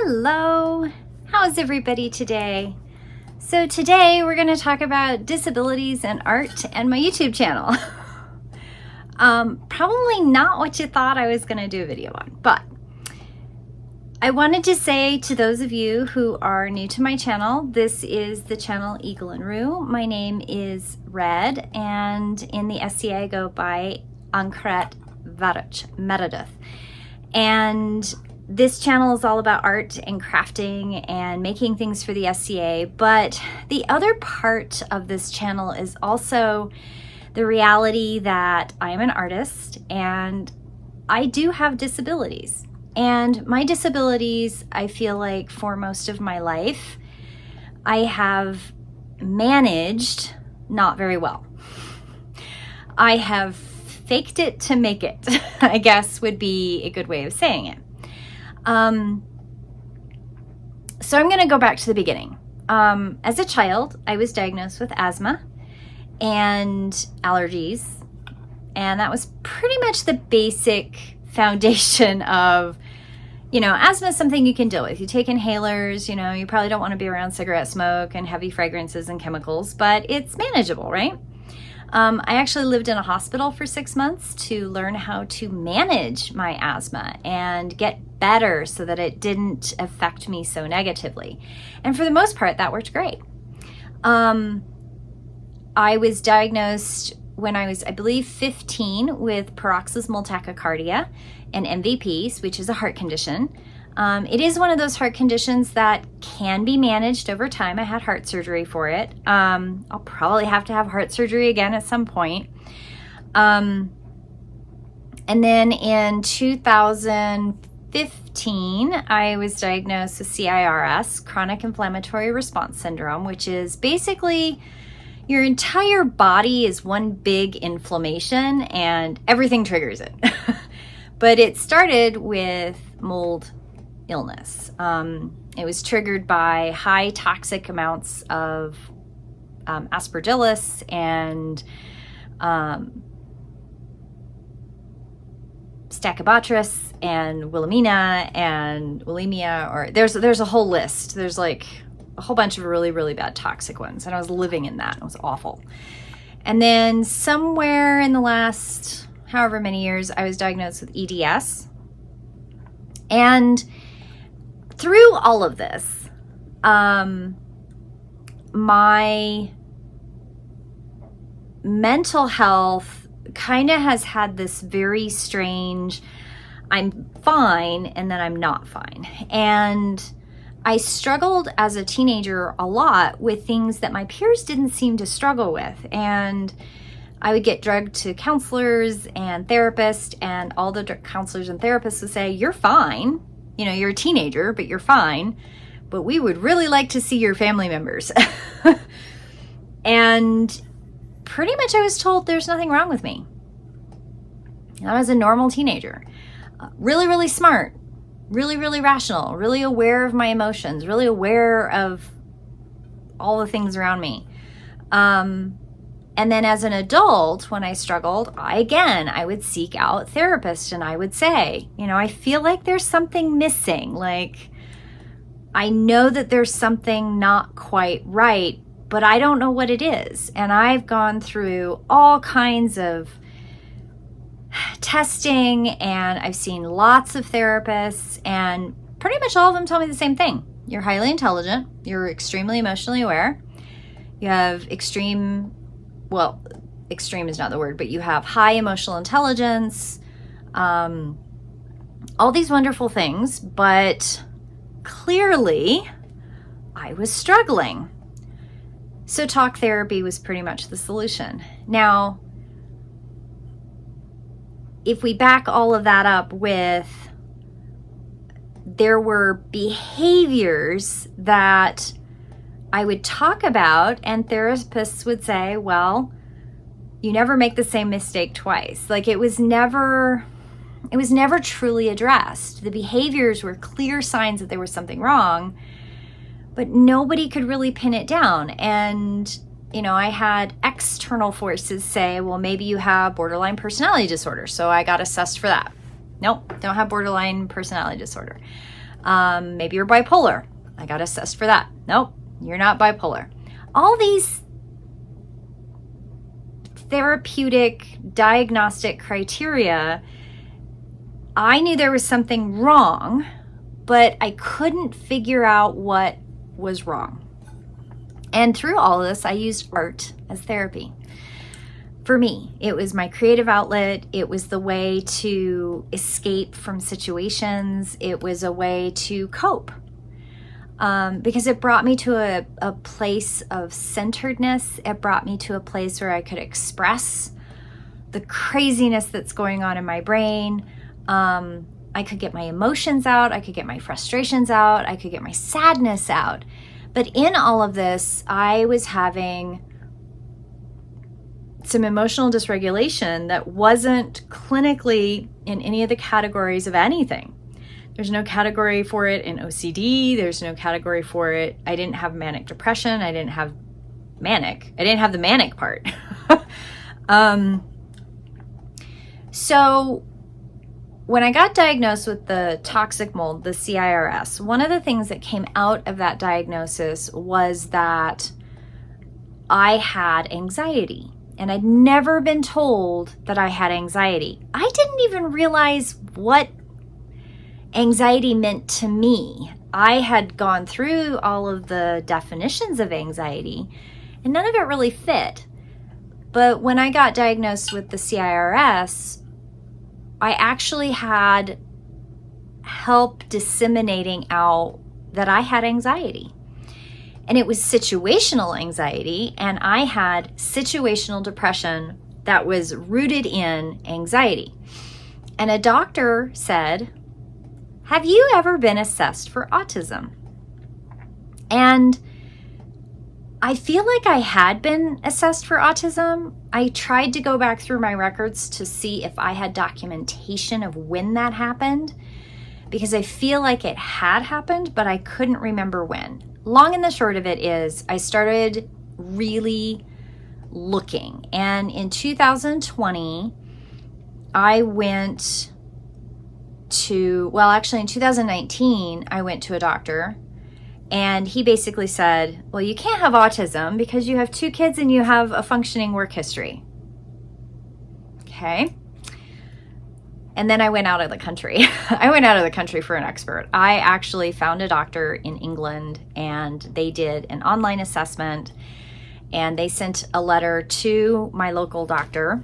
Hello, how's everybody today? So today we're going to talk about disabilities and art and my YouTube channel. Probably not what you thought I was going to do a video on, but I wanted to say to those of you who are new to my channel, this is the channel Eagle and Rue. My name is Red, and in the SCA I go by Ankharet verch, Meredudd. And this channel is all about art and crafting and making things for the SCA, but the other part of this channel is also the reality that I am an artist and I do have disabilities. And my disabilities, I feel like for most of my life, I have managed not very well. I have faked it to make it, I guess would be a good way of saying it. So I'm going to go back to the beginning. As a child, I was diagnosed with asthma and allergies, and that was pretty much the basic foundation of, asthma is something you can deal with. You take inhalers, you probably don't want to be around cigarette smoke and heavy fragrances and chemicals, but it's manageable, right? I actually lived in a hospital for 6 months to learn how to manage my asthma and get better so that it didn't affect me so negatively. And for the most part, that worked great. I was diagnosed when I was, I believe, 15 with paroxysmal tachycardia and MVPs, which is a heart condition. It is one of those heart conditions that can be managed over time. I had heart surgery for it. I'll probably have to have heart surgery again at some point. And then in 2015, I was diagnosed with CIRS, chronic inflammatory response syndrome, which is basically your entire body is one big inflammation and everything triggers it. But it started with mold illness. It was triggered by high toxic amounts of aspergillus and Stachybotrys and Wilhelmina and Willemia, or there's a whole list. There's like a whole bunch of really, really bad toxic ones, and I was living in that. It was awful. And then somewhere in the last however many years, I was diagnosed with EDS. And through all of this, my mental health kind of has had this very strange, I'm fine and then I'm not fine. And I struggled as a teenager a lot with things that my peers didn't seem to struggle with. And I would get drugged to counselors and therapists, and all the counselors and therapists would say, you're fine. You're a teenager, but you're fine. But we would really like to see your family members. And pretty much I was told there's nothing wrong with me. I was a normal teenager. Really, really smart. Really, really rational. Really aware of my emotions. Really aware of all the things around me. And then as an adult, when I struggled, I would seek out therapists, and I would say, I feel like there's something missing. Like, I know that there's something not quite right, but I don't know what it is. And I've gone through all kinds of testing, and I've seen lots of therapists, and pretty much all of them tell me the same thing. You're highly intelligent. You're extremely emotionally aware. You have extreme is not the word, but you have high emotional intelligence, all these wonderful things, but clearly I was struggling. So talk therapy was pretty much the solution. Now, if we back all of that up with, there were behaviors that I would talk about, and therapists would say, well, you never make the same mistake twice. Like, it was never truly addressed. The behaviors were clear signs that there was something wrong, but nobody could really pin it down. And, I had external forces say, well, maybe you have borderline personality disorder. So I got assessed for that. Nope, don't have borderline personality disorder. Maybe you're bipolar. I got assessed for that. Nope, you're not bipolar. All these therapeutic diagnostic criteria, I knew there was something wrong, but I couldn't figure out what was wrong. And through all of this, I used art as therapy. For me, it was my creative outlet. It was the way to escape from situations. It was a way to cope. Because it brought me to a place of centeredness. It brought me to a place where I could express the craziness that's going on in my brain. I could get my emotions out. I could get my frustrations out. I could get my sadness out. But in all of this, I was having some emotional dysregulation that wasn't clinically in any of the categories of anything. There's no category for it in OCD. There's no category for it. I didn't have manic depression. I didn't have manic. I didn't have the manic part. So when I got diagnosed with the toxic mold, the CIRS, one of the things that came out of that diagnosis was that I had anxiety. And I'd never been told that I had anxiety. I didn't even realize what anxiety meant to me. I had gone through all of the definitions of anxiety, and none of it really fit. But when I got diagnosed with the CIRS, I actually had help disseminating out that I had anxiety. And it was situational anxiety, and I had situational depression that was rooted in anxiety. And a doctor said, "Have you ever been assessed for autism?" And I feel like I had been assessed for autism. I tried to go back through my records to see if I had documentation of when that happened, because I feel like it had happened, but I couldn't remember when. Long and the short of it is I started really looking. And in 2020, I went to, well, actually in 2019, I went to a doctor, and he basically said, "Well, you can't have autism because you have 2 kids and you have a functioning work history." Okay. And then I went out of the country. I went out of the country for an expert. I actually found a doctor in England, and they did an online assessment, and they sent a letter to my local doctor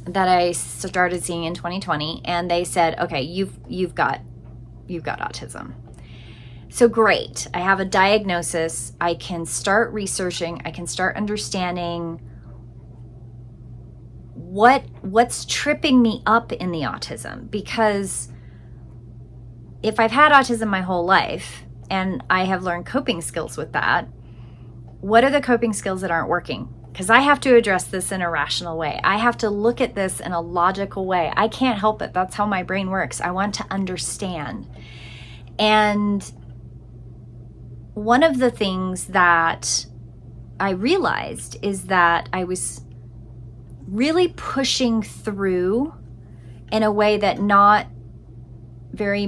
that I started seeing in 2020, and they said, "Okay, you've got autism." So great. I have a diagnosis. I can start researching. I can start understanding what's tripping me up in the autism, because if I've had autism my whole life and I have learned coping skills with that, what are the coping skills that aren't working? Because I have to address this in a rational way. I have to look at this in a logical way. I can't help it. That's how my brain works. I want to understand. And one of the things that I realized is that I was really pushing through in a way that not very,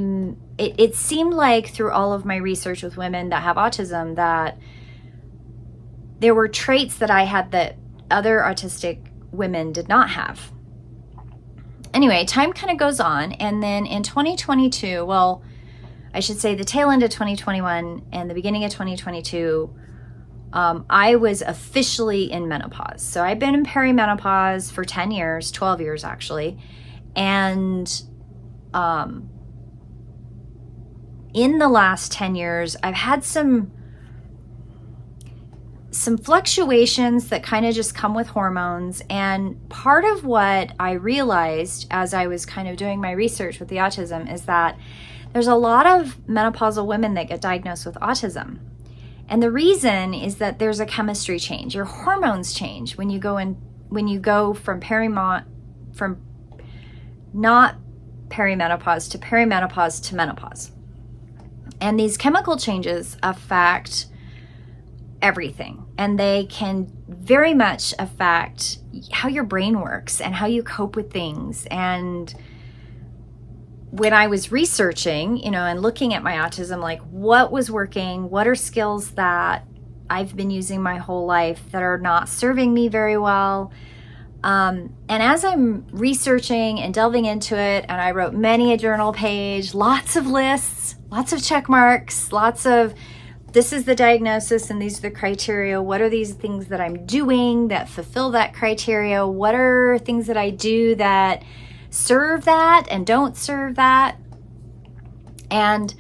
it seemed like through all of my research with women that have autism that there were traits that I had that other autistic women did not have. Anyway, time kind of goes on, and then in 2022, well, I should say the tail end of 2021 and the beginning of 2022, I was officially in menopause. So I've been in perimenopause for 10 years, 12 years actually. And in the last 10 years, I've had some fluctuations that kind of just come with hormones. And part of what I realized as I was kind of doing my research with the autism is that there's a lot of menopausal women that get diagnosed with autism. And the reason is that there's a chemistry change. Your hormones change when you go from not perimenopause to perimenopause to menopause. And these chemical changes affect everything, and they can very much affect how your brain works and how you cope with things and when I was researching, and looking at my autism, like what was working, what are skills that I've been using my whole life that are not serving me very well. And as I'm researching and delving into it, and I wrote many a journal page, lots of lists, lots of check marks, lots of this is the diagnosis and these are the criteria. What are these things that I'm doing that fulfill that criteria? What are things that I do that serve that and don't serve that? And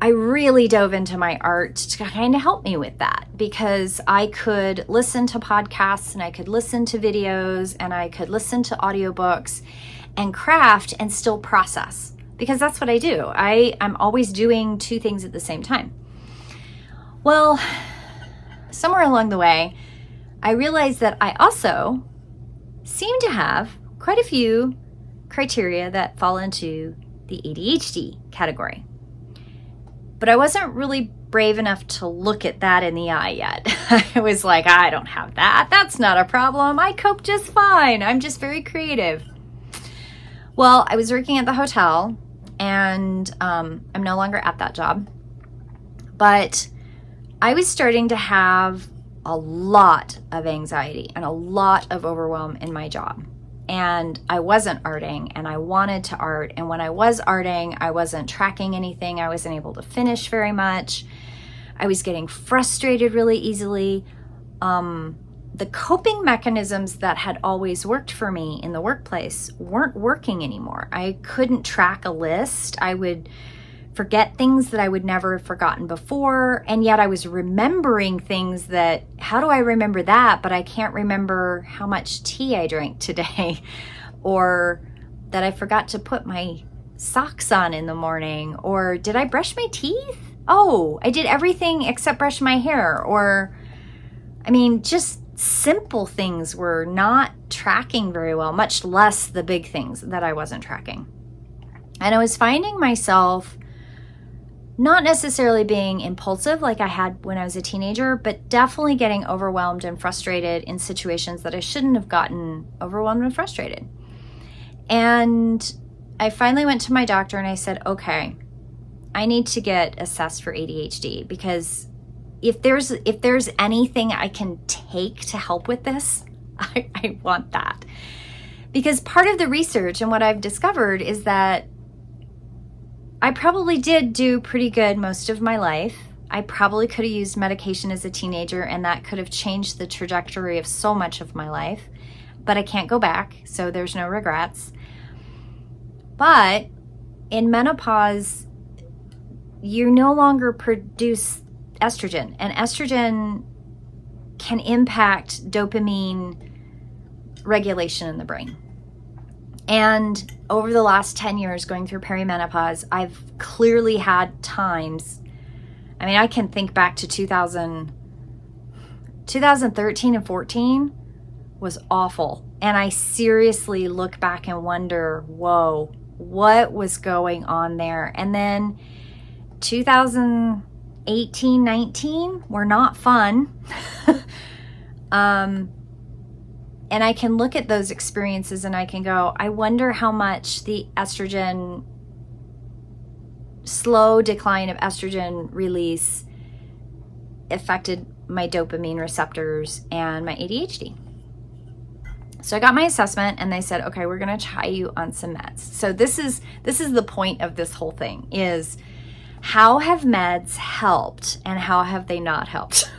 I really dove into my art to kind of help me with that, because I could listen to podcasts and I could listen to videos and I could listen to audiobooks and craft and still process, because that's what I do. I'm always doing two things at the same time. Well, somewhere along the way, I realized that I also seem to have quite a few criteria that fall into the ADHD category. But I wasn't really brave enough to look at that in the eye yet. I was like, I don't have that. That's not a problem. I cope just fine. I'm just very creative. Well, I was working at the hotel, and I'm no longer at that job. But I was starting to have a lot of anxiety and a lot of overwhelm in my job. And I wasn't arting, and I wanted to art. And when I was arting, I wasn't tracking anything. I wasn't able to finish very much. I was getting frustrated really easily. The coping mechanisms that had always worked for me in the workplace weren't working anymore. I couldn't track a list. I would forget things that I would never have forgotten before. And yet I was remembering things that, how do I remember that? But I can't remember how much tea I drank today, or that I forgot to put my socks on in the morning, or did I brush my teeth? Oh, I did everything except brush my hair. Or, just simple things were not tracking very well, much less the big things that I wasn't tracking. And I was finding myself not necessarily being impulsive like I had when I was a teenager, but definitely getting overwhelmed and frustrated in situations that I shouldn't have gotten overwhelmed and frustrated. And I finally went to my doctor and I said, okay, I need to get assessed for ADHD, because if there's anything I can take to help with this, I want that. Because part of the research and what I've discovered is that I probably did do pretty good most of my life. I probably could have used medication as a teenager, and that could have changed the trajectory of so much of my life. But I can't go back, so there's no regrets. But in menopause, you no longer produce estrogen, and estrogen can impact dopamine regulation in the brain. And over the last 10 years going through perimenopause, I've clearly had times, I can think back to 2013 and 14 was awful. And I seriously look back and wonder, whoa, what was going on there? And then 2018, 19 were not fun. And I can look at those experiences and I can go, I wonder how much the slow decline of estrogen release affected my dopamine receptors and my ADHD. So I got my assessment and they said, okay, we're going to try you on some meds. So this is the point of this whole thing, is how have meds helped and how have they not helped?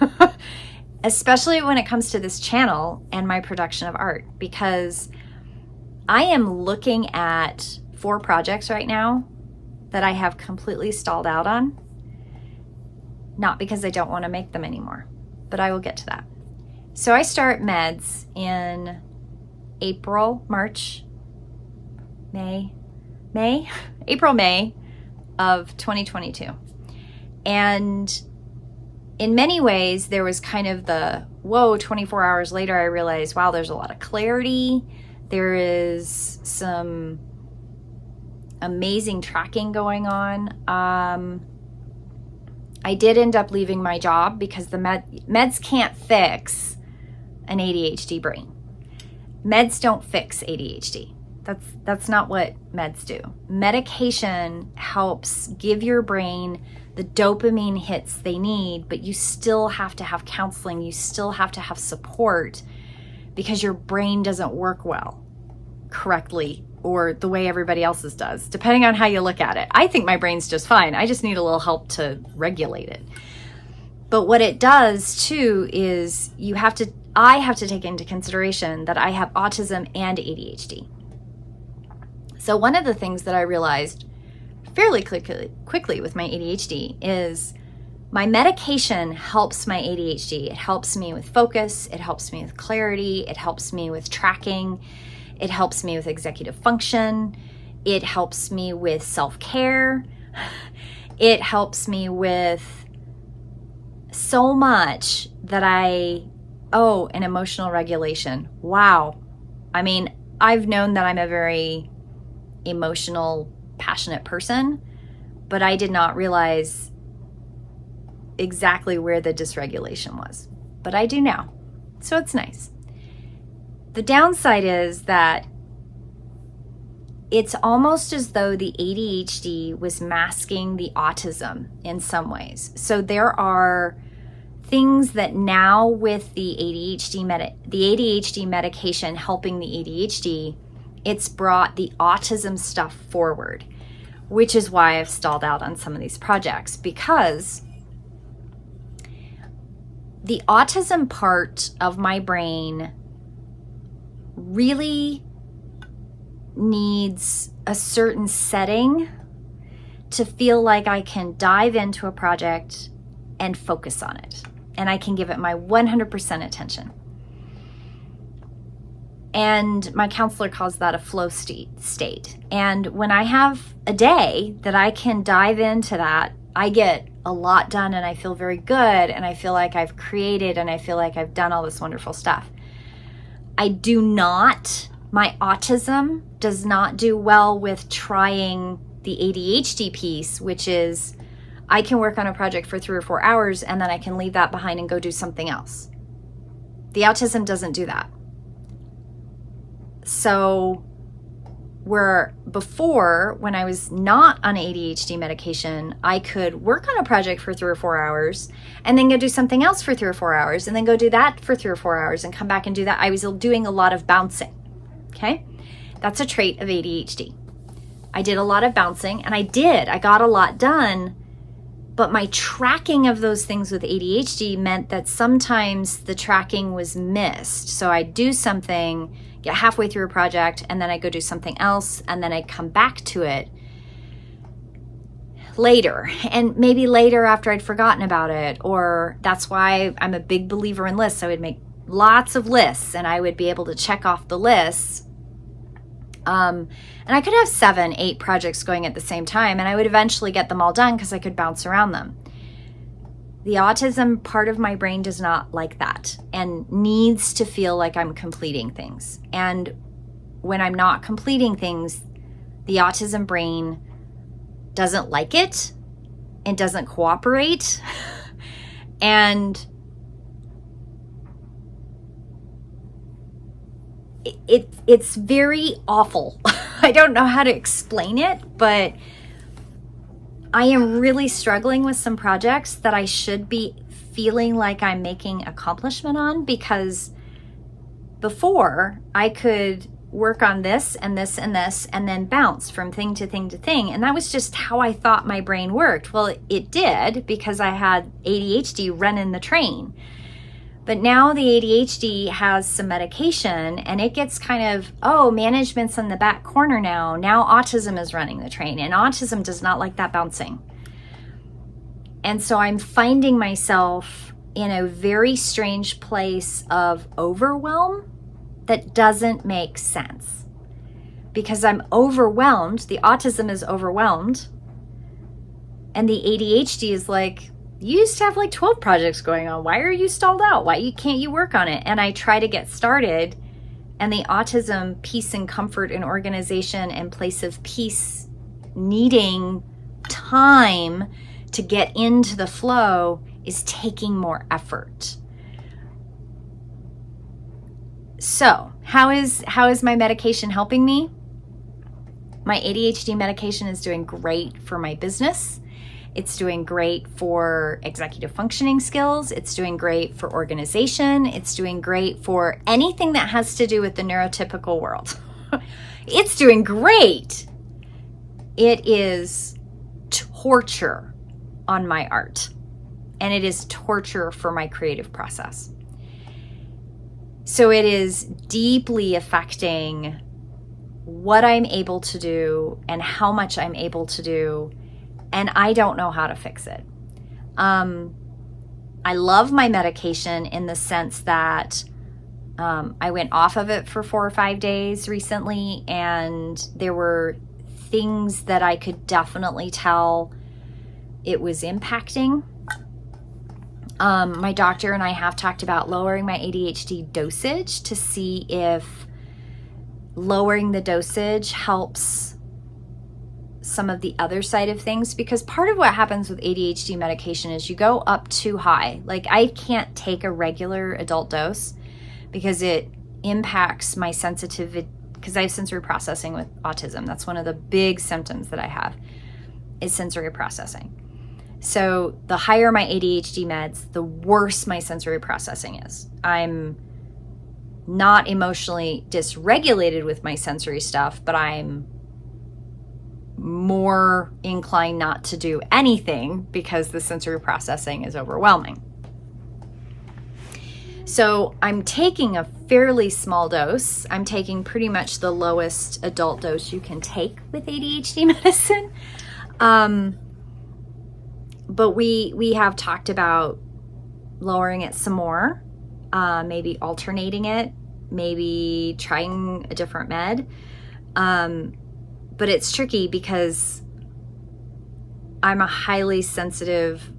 Especially when it comes to this channel and my production of art, because I am looking at 4 projects right now that I have completely stalled out on. Not because I don't want to make them anymore, but I will get to that. So I start meds in April, May of 2022. And in many ways, there was kind of the, 24 hours later, I realized, wow, there's a lot of clarity. There is some amazing tracking going on. I did end up leaving my job because the meds can't fix an ADHD brain. Meds don't fix ADHD. That's not what meds do. Medication helps give your brain the dopamine hits they need, but you still have to have counseling. You still have to have support because your brain doesn't work well correctly or the way everybody else's does, depending on how you look at it. I think my brain's just fine. I just need a little help to regulate it. But what it does too is I have to take into consideration that I have autism and ADHD. So one of the things that I realized fairly quickly with my ADHD is my medication helps my ADHD. It helps me with focus. It helps me with clarity. It helps me with tracking. It helps me with executive function. It helps me with self-care. It helps me with so much that and emotional regulation. Wow. I mean, I've known that I'm a very emotional, passionate person, but I did not realize exactly where the dysregulation was. But I do now. So it's nice. The downside is that it's almost as though the ADHD was masking the autism in some ways. So there are things that now with the ADHD medication helping the ADHD, it's brought the autism stuff forward, which is why I've stalled out on some of these projects, because the autism part of my brain really needs a certain setting to feel like I can dive into a project and focus on it, and I can give it my 100% attention. And my counselor calls that a flow state. And when I have a day that I can dive into that, I get a lot done and I feel very good and I feel like I've created and I feel like I've done all this wonderful stuff. My autism does not do well with trying the ADHD piece, which is I can work on a project for 3 or 4 hours and then I can leave that behind and go do something else. The autism doesn't do that. So where before, when I was not on ADHD medication, I could work on a project for 3 or 4 hours and then go do something else for 3 or 4 hours and then go do that for 3 or 4 hours and come back and do that. I was doing a lot of bouncing. Okay? That's a trait of ADHD. I did a lot of bouncing and I got a lot done, but my tracking of those things with ADHD meant that sometimes the tracking was missed. So I'd do something, get halfway through a project, and then I go do something else, and then I come back to it later, and maybe later after I'd forgotten about it. Or that's why I'm a big believer in lists. I would make lots of lists and I would be able to check off the lists. And I could have 7, 8 projects going at the same time, and I would eventually get them all done because I could bounce around them. The autism part of my brain does not like that and needs to feel like I'm completing things. And when I'm not completing things, the autism brain doesn't like it and doesn't cooperate. And it's very awful. I don't know how to explain it, but I am really struggling with some projects that I should be feeling like I'm making accomplishment on, because before I could work on this and this and this and then bounce from thing to thing to thing. And that was just how I thought my brain worked. Well, it did, because I had ADHD running the train. But now the ADHD has some medication and it gets kind of, management's in the back corner now. Now autism is running the train, and autism does not like that bouncing. And so I'm finding myself in a very strange place of overwhelm that doesn't make sense, because I'm overwhelmed. The autism is overwhelmed and the ADHD is like, you used to have like 12 projects going on. Why are you stalled out? Why can't you work on it? And I try to get started, and the autism peace and comfort and organization and place of peace needing time to get into the flow is taking more effort. So how is my medication helping me? My ADHD medication is doing great for my business. It's doing great for executive functioning skills. It's doing great for organization. It's doing great for anything that has to do with the neurotypical world. It's doing great. It is torture on my art, and it is torture for my creative process. So it is deeply affecting what I'm able to do and how much I'm able to do, and I don't know how to fix it. I love my medication in the sense that I went off of it for 4 or 5 days recently, and there were things that I could definitely tell it was impacting. My doctor and I have talked about lowering my ADHD dosage to see if lowering the dosage helps some of the other side of things, because part of what happens with ADHD medication is you go up too high. Like, I can't take a regular adult dose because it impacts my sensitivity, because I have sensory processing with autism. That's one of the big symptoms that I have, is sensory processing. So the higher my ADHD meds, the worse my sensory processing is. I'm not emotionally dysregulated with my sensory stuff, but I'm more inclined not to do anything because the sensory processing is overwhelming. So I'm taking a fairly small dose. I'm taking pretty much the lowest adult dose you can take with ADHD medicine. But we have talked about lowering it some more, maybe alternating it, maybe trying a different med. But it's tricky because I'm a highly sensitive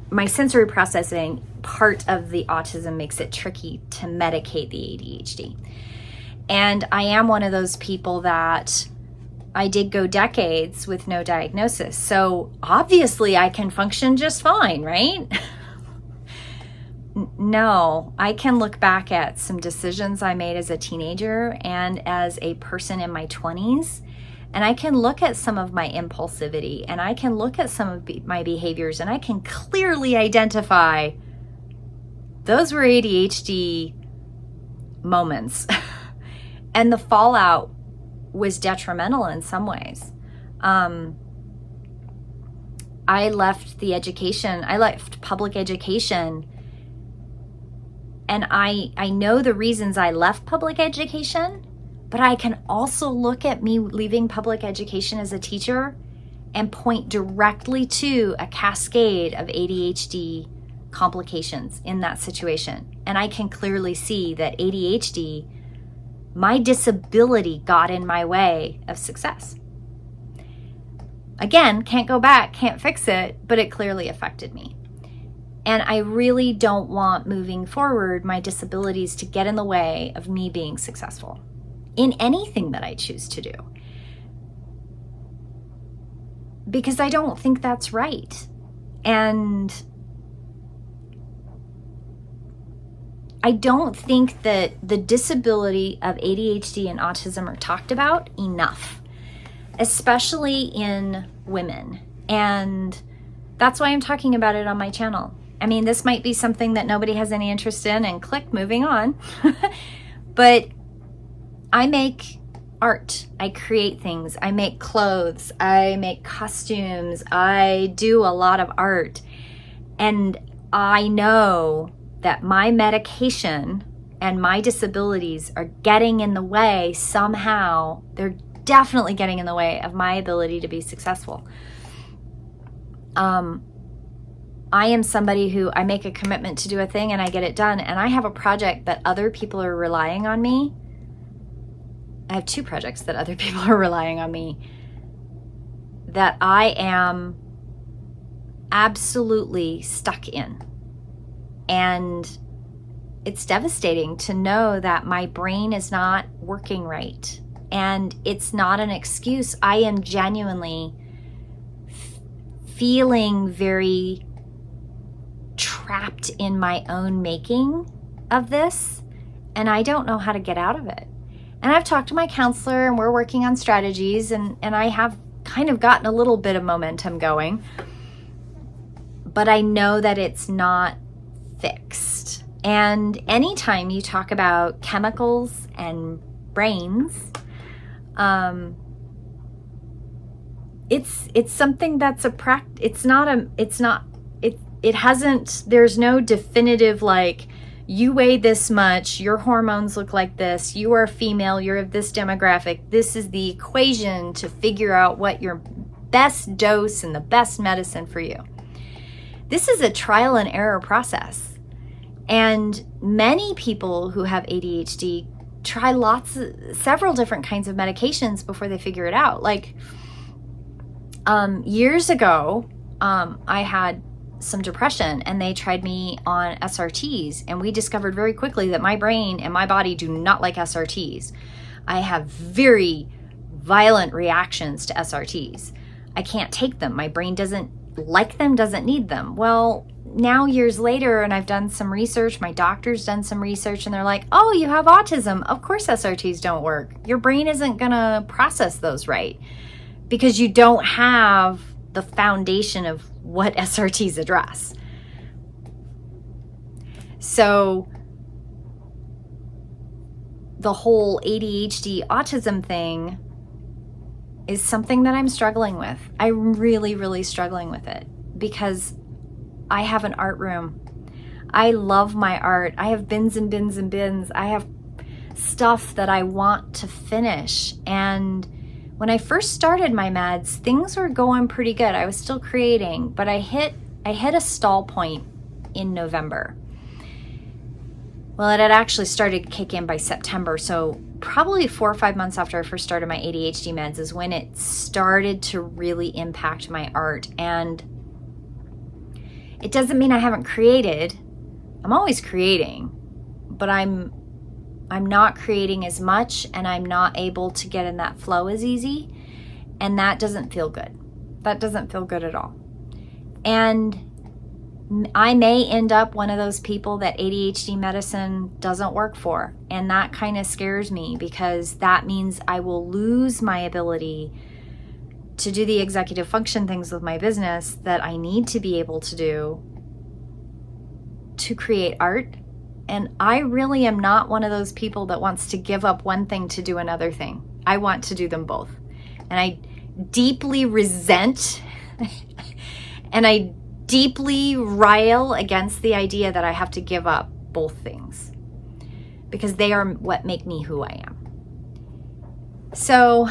my sensory processing part of the autism makes it tricky to medicate the ADHD. And I am one of those people that I did go decades with no diagnosis. So obviously I can function just fine, right? No, I can look back at some decisions I made as a teenager and as a person in my 20s, and I can look at some of my impulsivity, and I can look at some of my behaviors, and I can clearly identify those were ADHD moments. And the fallout was detrimental in some ways. I left public education, and I know the reasons I left public education, but I can also look at me leaving public education as a teacher and point directly to a cascade of ADHD complications in that situation. And I can clearly see that ADHD, my disability, got in my way of success. Again, can't go back, can't fix it, but it clearly affected me. And I really don't want moving forward my disabilities to get in the way of me being successful in anything that I choose to do, because I don't think that's right. And I don't think that the disability of ADHD and autism are talked about enough, especially in women. And that's why I'm talking about it on my channel. I mean, this might be something that nobody has any interest in, and click, moving on. But I make art. I create things. I make clothes. I make costumes. I do a lot of art. And I know that my medication and my disabilities are getting in the way somehow. They're definitely getting in the way of my ability to be successful. I am somebody who, I make a commitment to do a thing and I get it done, and I have a project that other people are relying on me. I have 2 projects that other people are relying on me that I am absolutely stuck in. And it's devastating to know that my brain is not working right. And it's not an excuse. I am genuinely feeling very trapped in my own making of this, and I don't know how to get out of it. And I've talked to my counselor and we're working on strategies, and I have kind of gotten a little bit of momentum going. But I know that it's not fixed. And anytime you talk about chemicals and brains, it's something that's there's no definitive, like, you weigh this much, your hormones look like this, you are female, you're of this demographic, this is the equation to figure out what your best dose and the best medicine for you. This is a trial and error process. And many people who have ADHD try several different kinds of medications before they figure it out. Like, years ago, I had some depression and they tried me on SRTs, and we discovered very quickly that my brain and my body do not like SRTs. I have very violent reactions to SRTs. I can't take them. My brain doesn't like them, doesn't need them. Well, now years later, and I've done some research, my doctor's done some research, and they're like, oh, you have autism. Of course SRTs don't work. Your brain isn't gonna process those right because you don't have the foundation of what SRTs address. So the whole ADHD autism thing is something that I'm struggling with. I'm really, really struggling with it because I have an art room. I love my art. I have bins and bins and bins. I have stuff that I want to finish. And when I first started my meds, things were going pretty good. I was still creating, but I hit a stall point in November. Well, it had actually started to kick in by September. So probably 4 or 5 months after I first started my ADHD meds is when it started to really impact my art. And it doesn't mean I haven't created. I'm always creating, but I'm not creating as much, and I'm not able to get in that flow as easy. And that doesn't feel good. That doesn't feel good at all. And I may end up one of those people that ADHD medicine doesn't work for. And that kind of scares me because that means I will lose my ability to do the executive function things with my business that I need to be able to do to create art. And I really am not one of those people that wants to give up one thing to do another thing. I want to do them both. And I deeply resent and I deeply rile against the idea that I have to give up both things because they are what make me who I am. So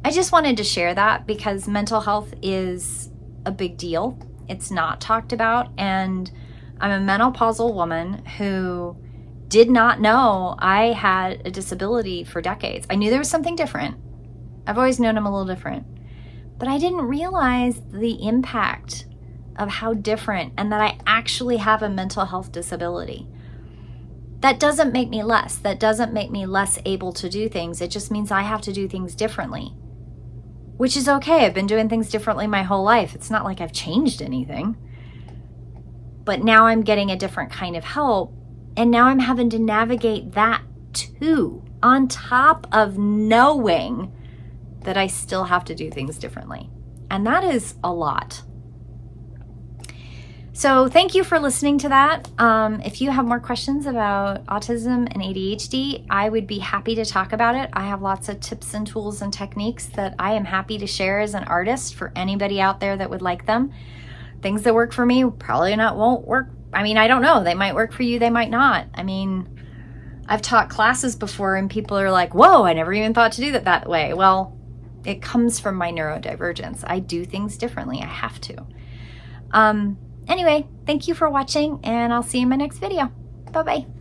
I just wanted to share that because mental health is a big deal. It's not talked about, and I'm a menopausal woman who did not know I had a disability for decades. I knew there was something different. I've always known I'm a little different. But I didn't realize the impact of how different and that I actually have a mental health disability. That doesn't make me less. That doesn't make me less able to do things. It just means I have to do things differently, which is okay. I've been doing things differently my whole life. It's not like I've changed anything. But now I'm getting a different kind of help, and now I'm having to navigate that too, on top of knowing that I still have to do things differently. And that is a lot. So thank you for listening to that. If you have more questions about autism and ADHD, I would be happy to talk about it. I have lots of tips and tools and techniques that I am happy to share as an artist for anybody out there that would like them. Things that work for me probably won't work. I mean, I don't know. They might work for you. They might not. I mean, I've taught classes before and people are like, whoa, I never even thought to do that way. Well, it comes from my neurodivergence. I do things differently. I have to. Anyway, thank you for watching, and I'll see you in my next video. Bye-bye.